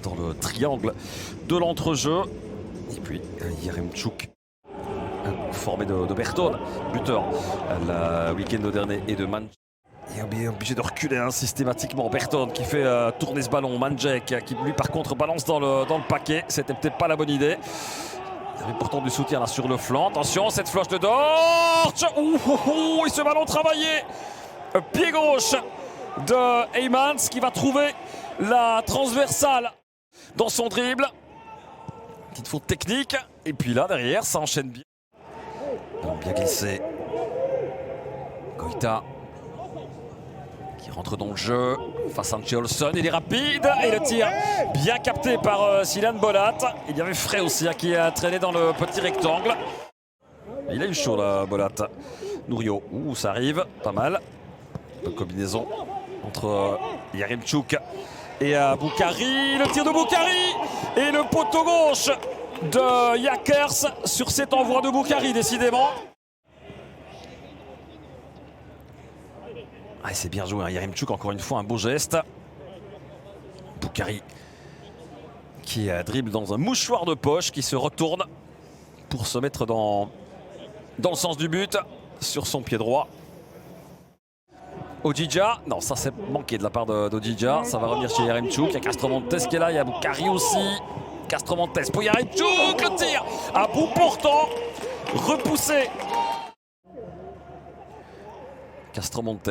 Dans le triangle de l'entrejeu. Et puis Yaremchuk, formé de Berton, buteur le week-end dernier, et de Manjek. Il est obligé de reculer systématiquement. Berton qui fait tourner ce ballon. Manjek qui lui par contre balance dans le paquet. C'était peut-être pas la bonne idée. Il y avait pourtant du soutien là sur le flanc. Attention, cette floche de Dortch. Et ce ballon travaillé. Pied gauche de Heymans qui va trouver la transversale dans son dribble. Petite faute technique. Et puis là, derrière, ça enchaîne bien. Donc bien glissé. Goïta qui rentre dans le jeu face à Olson. Il est rapide et le tir bien capté par Silan Bolat. Il y avait Frey aussi qui a traîné dans le petit rectangle. Il a eu chaud là, Bolat. Nourio, ça arrive, pas mal. Bonne combinaison entre Yaremchuk et Boukari. Le tir de Boukari et le poteau gauche de Yakers sur cet envoi de Boukari, décidément. Ah, c'est bien joué, hein. Yaremchuk, encore une fois, un beau geste. Boukari qui dribble dans un mouchoir de poche, qui se retourne pour se mettre dans le sens du but sur son pied droit. Odija, non, ça c'est manqué de la part d'Odija. Ça va revenir chez Yaremchuk. Il y a Castromontes qui est là, il y a Boukari aussi. Castromontes pour Yaremchuk, le tir à bout portant, repoussé. Castromontes,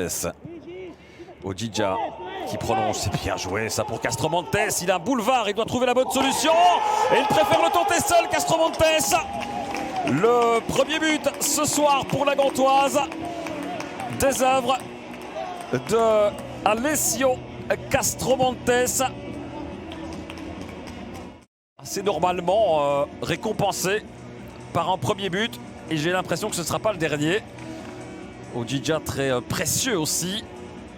Odija qui prolonge, c'est bien joué ça pour Castromontes. Il a un boulevard, il doit trouver la bonne solution et il préfère le tenter seul, Castromontes. Le premier but ce soir pour la Gantoise, des œuvres de Alessio Castromontes. C'est normalement récompensé par un premier but et j'ai l'impression que ce ne sera pas le dernier. Odija très précieux aussi,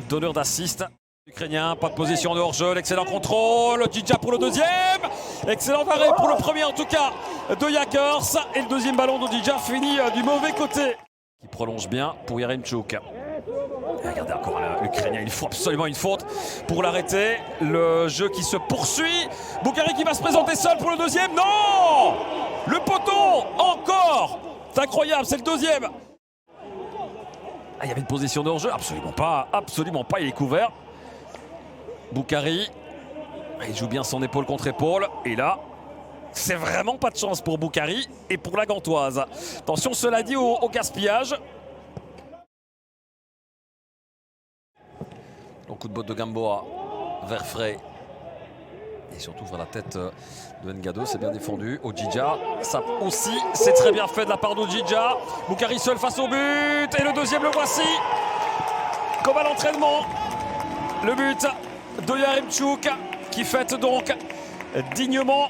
donneur d'assist. Ukrainien, pas de position de hors-jeu, l'excellent contrôle. Odija pour le deuxième, excellent arrêt pour le premier en tout cas de Yakers. Et le deuxième ballon d'Odija finit du mauvais côté. Qui prolonge bien pour Yaremchuk. Regardez encore l'Ukrainien, il faut absolument une faute pour l'arrêter. Le jeu qui se poursuit. Boukari qui va se présenter seul pour le deuxième. Non! Le poteau, encore! C'est incroyable, c'est le deuxième. Ah, il y avait une position de hors-jeu, absolument pas, il est couvert. Boukari, il joue bien son épaule contre épaule. Et là, c'est vraiment pas de chance pour Boukari et pour la Gantoise. Attention, cela dit, au gaspillage. Au coup de botte de Gamboa vers Frey. Et surtout vers la tête de Ngado, c'est bien défendu. Odija, ça aussi, c'est très bien fait de la part d'Odija. Boukari seul face au but. Et le deuxième, le voici. Comme à l'entraînement. Le but de Yaremchuk qui fête donc dignement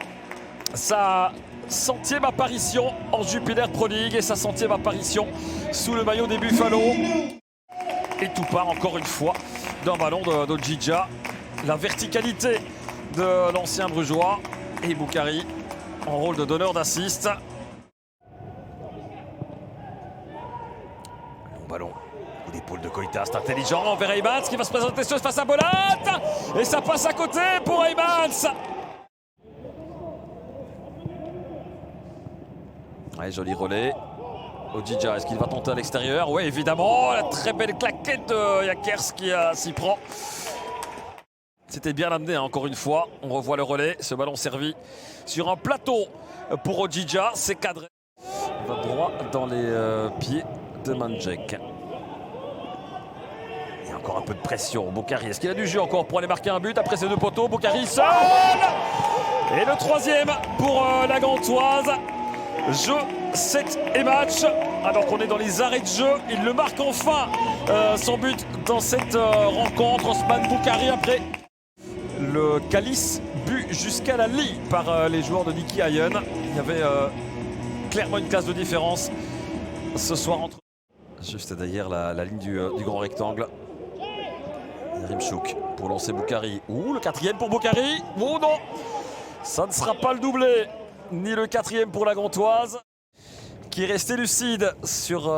sa 100e apparition en Jupiler Pro League et sa 100e apparition sous le maillot des Buffalo. Et tout part encore une fois d'un ballon d'Odija. La verticalité de l'ancien brugeois et Boukari en rôle de donneur d'assist. Long ballon, coup d'épaule de Goïta, c'est intelligent vers Heymans qui va se présenter seul face à Bolat. Et ça passe à côté pour Heymans. Ouais, joli relais. Odija, est-ce qu'il va tenter à l'extérieur? Oui, évidemment, la très belle claquette de Yakers qui s'y prend. C'était bien amené, hein, encore une fois. On revoit le relais, ce ballon servi sur un plateau pour Odija. C'est cadré. Il va droit dans les pieds de Manjek. Il y a encore un peu de pression. Boukari, est-ce qu'il a du jeu encore pour aller marquer un but après ces deux poteaux? Boukari seul. Et le troisième pour la Gantoise. Jeu, set et match. Alors qu'on est dans les arrêts de jeu, il le marque enfin, son but dans cette rencontre. Osman Boukari après le calice but jusqu'à la lie par les joueurs de Nicky Hayen. Il y avait clairement une classe de différence ce soir entre... Juste derrière la ligne du grand rectangle. Yaremchuk pour lancer Boukari. Le quatrième pour Boukari. Non, ça ne sera pas le doublé. Ni le quatrième pour la Gantoise. qui est resté lucide sur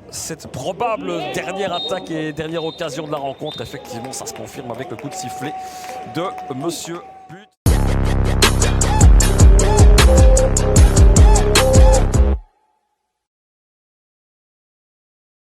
cette probable dernière attaque et dernière occasion de la rencontre. Effectivement, ça se confirme avec le coup de sifflet de Monsieur Puy.